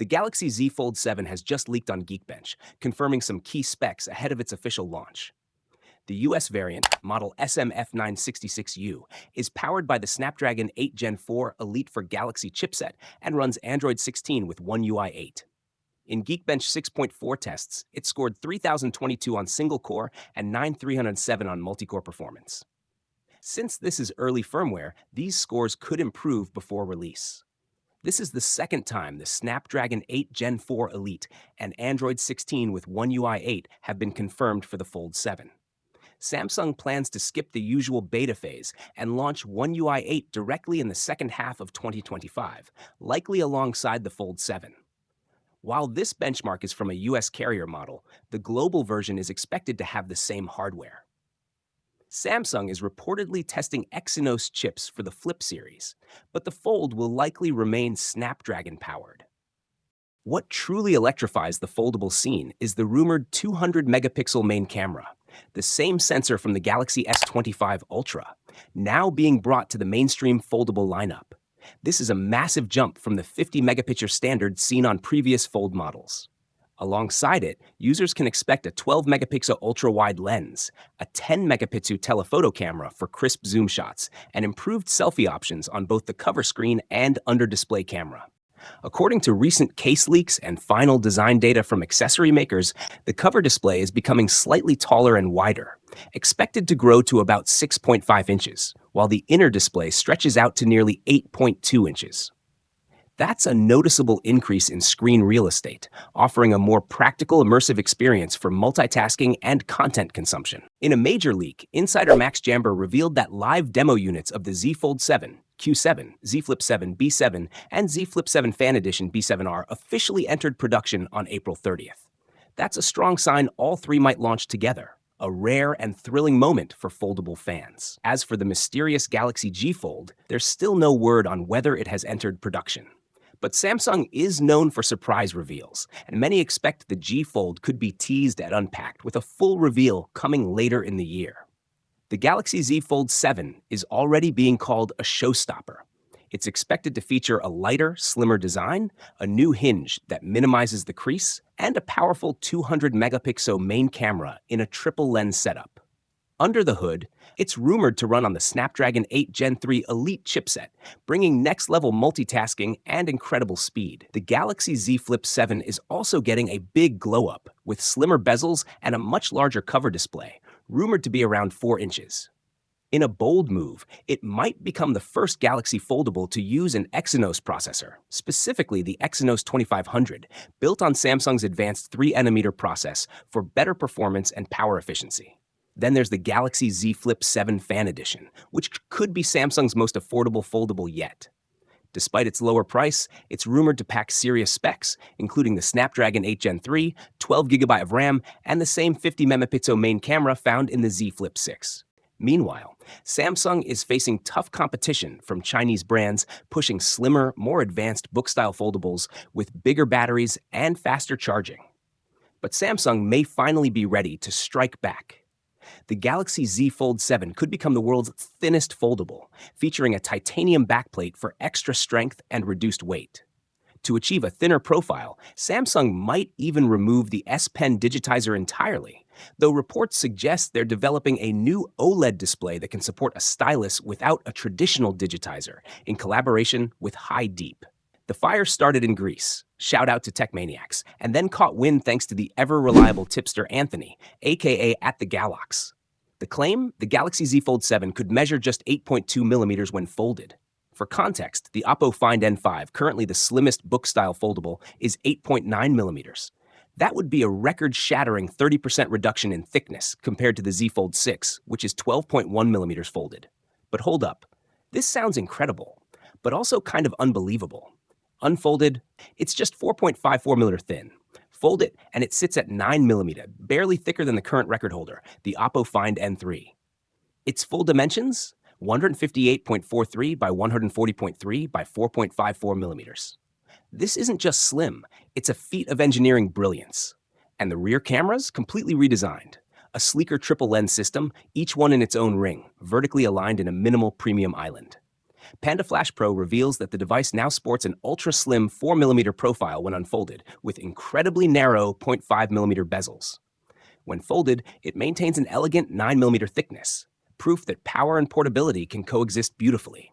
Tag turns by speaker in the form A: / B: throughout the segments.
A: The Galaxy Z Fold 7 has just leaked on Geekbench, confirming some key specs ahead of its official launch. The US variant, model SMF966U, is powered by the Snapdragon 8 Gen 4 Elite for Galaxy chipset and runs Android 16 with One UI 8. In Geekbench 6.4 tests, it scored 3022 on single-core and 9307 on multi-core performance. Since this is early firmware, these scores could improve before release. This is the second time the Snapdragon 8 Gen 4 Elite and Android 16 with One UI 8 have been confirmed for the Fold 7. Samsung plans to skip the usual beta phase and launch One UI 8 directly in the second half of 2025, likely alongside the Fold 7. While this benchmark is from a US carrier model, the global version is expected to have the same hardware. Samsung is reportedly testing Exynos chips for the Flip series, but the Fold will likely remain Snapdragon-powered. What truly electrifies the foldable scene is the rumored 200-megapixel main camera, the same sensor from the Galaxy S25 Ultra, now being brought to the mainstream foldable lineup. This is a massive jump from the 50-megapicture standard seen on previous Fold models. Alongside it, users can expect a 12-megapixel ultra-wide lens, a 10-megapixel telephoto camera for crisp zoom shots, and improved selfie options on both the cover screen and under-display camera. According to recent case leaks and final design data from accessory makers, the cover display is becoming slightly taller and wider, expected to grow to about 6.5 inches, while the inner display stretches out to nearly 8.2 inches. That's a noticeable increase in screen real estate, offering a more practical, immersive experience for multitasking and content consumption. In a major leak, insider Max Jamber revealed that live demo units of the Z Fold 7, Q7, Z Flip 7 B7, and Z Flip 7 Fan Edition B7R officially entered production on April 30th. That's a strong sign all three might launch together, a rare and thrilling moment for foldable fans. As for the mysterious Galaxy G Fold, there's still no word on whether it has entered production. But Samsung is known for surprise reveals, and many expect the G Fold could be teased at Unpacked with a full reveal coming later in the year. The Galaxy Z Fold 7 is already being called a showstopper. It's expected to feature a lighter, slimmer design, a new hinge that minimizes the crease, and a powerful 200-megapixel main camera in a triple lens setup. Under the hood, it's rumored to run on the Snapdragon 8 Gen 3 Elite chipset, bringing next-level multitasking and incredible speed. The Galaxy Z Flip 7 is also getting a big glow-up, with slimmer bezels and a much larger cover display, rumored to be around 4 inches. In a bold move, it might become the first Galaxy Foldable to use an Exynos processor, specifically the Exynos 2500, built on Samsung's advanced 3nm process for better performance and power efficiency. Then there's the Galaxy Z Flip 7 Fan Edition, which could be Samsung's most affordable foldable yet. Despite its lower price, it's rumored to pack serious specs, including the Snapdragon 8 Gen 3, 12GB of RAM, and the same 50-megapixel main camera found in the Z Flip 6. Meanwhile, Samsung is facing tough competition from Chinese brands pushing slimmer, more advanced book-style foldables with bigger batteries and faster charging. But Samsung may finally be ready to strike back. The Galaxy Z Fold 7 could become the world's thinnest foldable, featuring a titanium backplate for extra strength and reduced weight. To achieve a thinner profile, Samsung might even remove the S Pen digitizer entirely, though reports suggest they're developing a new OLED display that can support a stylus without a traditional digitizer, in collaboration with High Deep. The fire started in Greece, shout out to tech maniacs, and then caught wind thanks to the ever-reliable tipster Anthony, aka at the Galax. The claim, the Galaxy Z Fold 7 could measure just 8.2 millimeters when folded. For context, the Oppo Find N5, currently the slimmest book-style foldable, is 8.9 millimeters. That would be a record-shattering 30% reduction in thickness compared to the Z Fold 6, which is 12.1 millimeters folded. But hold up, this sounds incredible, but also kind of unbelievable. Unfolded, it's just 4.54 millimeter thin. Fold it, and it sits at 9 millimeter, barely thicker than the current record holder, the Oppo Find N3. Its full dimensions? 158.43 by 140.3 by 4.54 millimeters. This isn't just slim, it's a feat of engineering brilliance. And the rear cameras, completely redesigned. A sleeker triple lens system, each one in its own ring, vertically aligned in a minimal premium island. Panda Flash Pro reveals that the device now sports an ultra-slim 4mm profile when unfolded, with incredibly narrow 0.5mm bezels. When folded, it maintains an elegant 9mm thickness, proof that power and portability can coexist beautifully.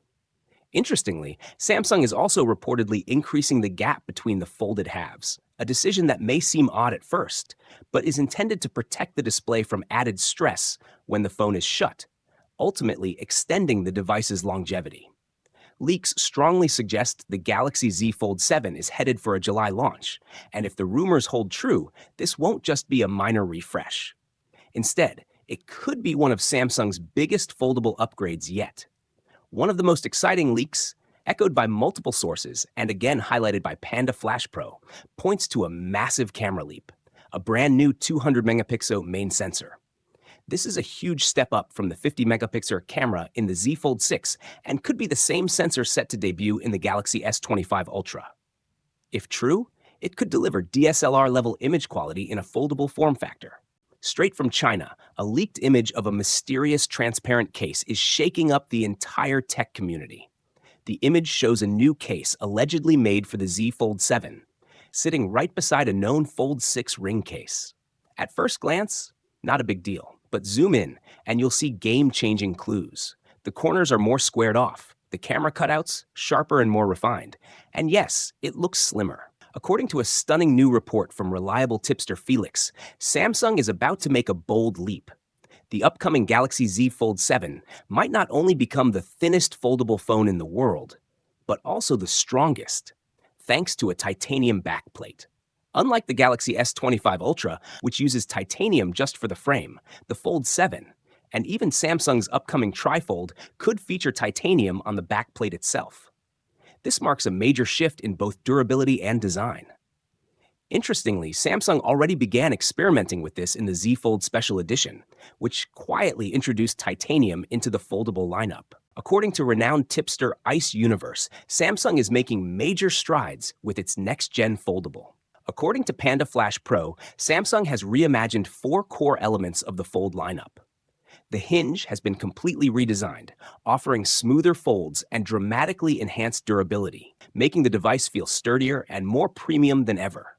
A: Interestingly, Samsung is also reportedly increasing the gap between the folded halves, a decision that may seem odd at first, but is intended to protect the display from added stress when the phone is shut, ultimately extending the device's longevity. Leaks strongly suggest the Galaxy Z Fold 7 is headed for a July launch, and if the rumors hold true, this won't just be a minor refresh. Instead, it could be one of Samsung's biggest foldable upgrades yet. One of the most exciting leaks, echoed by multiple sources and again highlighted by Panda Flash Pro, points to a massive camera leap, a brand new 200-megapixel main sensor. This is a huge step up from the 50-megapixel camera in the Z Fold 6 and could be the same sensor set to debut in the Galaxy S25 Ultra. If true, it could deliver DSLR-level image quality in a foldable form factor. Straight from China, a leaked image of a mysterious transparent case is shaking up the entire tech community. The image shows a new case allegedly made for the Z Fold 7, sitting right beside a known Fold 6 ring case. At first glance, not a big deal, but zoom in and you'll see game-changing clues. The corners are more squared off, the camera cutouts sharper and more refined, and yes, it looks slimmer. According to a stunning new report from reliable tipster Felix, Samsung is about to make a bold leap. The upcoming Galaxy Z Fold 7 might not only become the thinnest foldable phone in the world, but also the strongest, thanks to a titanium backplate. Unlike the Galaxy S25 Ultra, which uses titanium just for the frame, the Fold 7, and even Samsung's upcoming Trifold, could feature titanium on the backplate itself. This marks a major shift in both durability and design. Interestingly, Samsung already began experimenting with this in the Z Fold Special Edition, which quietly introduced titanium into the foldable lineup. According to renowned tipster Ice Universe, Samsung is making major strides with its next-gen foldable. According to Panda Flash Pro, Samsung has reimagined 4 core elements of the Fold lineup. The hinge has been completely redesigned, offering smoother folds and dramatically enhanced durability, making the device feel sturdier and more premium than ever.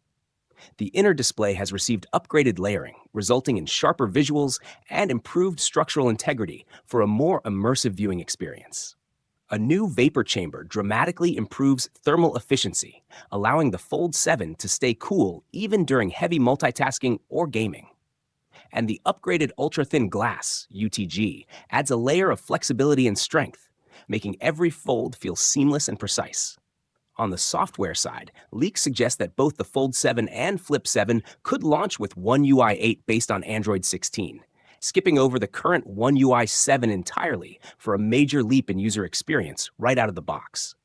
A: The inner display has received upgraded layering, resulting in sharper visuals and improved structural integrity for a more immersive viewing experience. A new vapor chamber dramatically improves thermal efficiency, allowing the Fold 7 to stay cool even during heavy multitasking or gaming. And the upgraded ultra-thin glass, UTG, adds a layer of flexibility and strength, making every fold feel seamless and precise. On the software side, leaks suggest that both the Fold 7 and Flip 7 could launch with One UI 8 based on Android 16, skipping over the current One UI 7 entirely for a major leap in user experience right out of the box.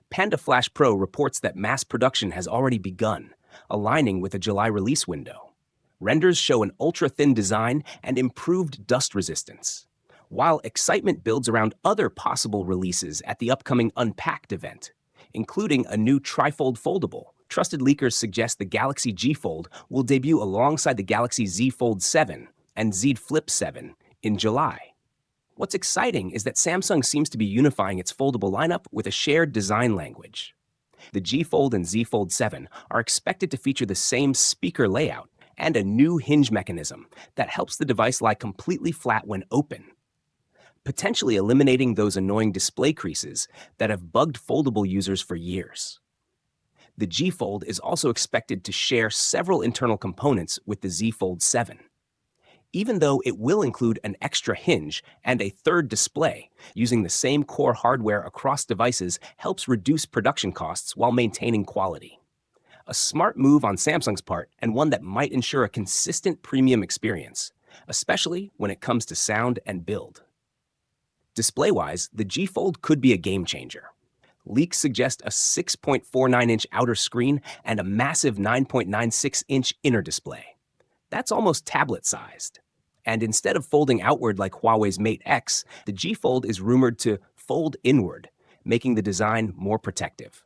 A: Panda Flash Pro reports that mass production has already begun, aligning with a July release window. Renders show an ultra-thin design and improved dust resistance, while excitement builds around other possible releases at the upcoming Unpacked event, including a new Trifold foldable. Trusted leakers suggest the Galaxy G Fold will debut alongside the Galaxy Z Fold 7 and Z Flip 7 in July. What's exciting is that Samsung seems to be unifying its foldable lineup with a shared design language. The G Fold and Z Fold 7 are expected to feature the same speaker layout and a new hinge mechanism that helps the device lie completely flat when open, potentially eliminating those annoying display creases that have bugged foldable users for years. The G Fold is also expected to share several internal components with the Z Fold 7. Even though it will include an extra hinge and a third display, using the same core hardware across devices helps reduce production costs while maintaining quality. A smart move on Samsung's part, and one that might ensure a consistent premium experience, especially when it comes to sound and build. Display-wise, the G Fold could be a game changer. Leaks suggest a 6.49-inch outer screen and a massive 9.96-inch inner display. That's almost tablet-sized. And instead of folding outward like Huawei's Mate X, the G Fold is rumored to fold inward, making the design more protective.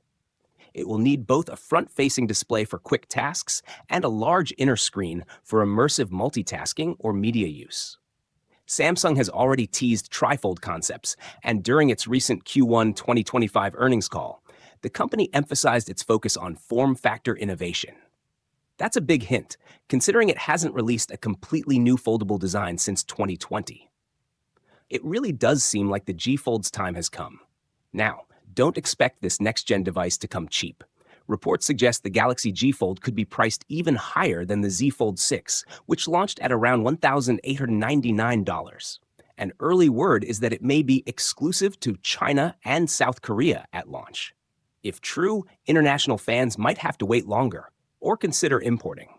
A: It will need both a front-facing display for quick tasks and a large inner screen for immersive multitasking or media use. Samsung has already teased trifold concepts, and during its recent Q1 2025 earnings call, the company emphasized its focus on form factor innovation. That's a big hint, considering it hasn't released a completely new foldable design since 2020. It really does seem like the G Fold's time has come. Now, don't expect this next-gen device to come cheap. Reports suggest the Galaxy G Fold could be priced even higher than the Z Fold 6, which launched at around $1,899. An early word is that it may be exclusive to China and South Korea at launch. If true, international fans might have to wait longer or consider importing.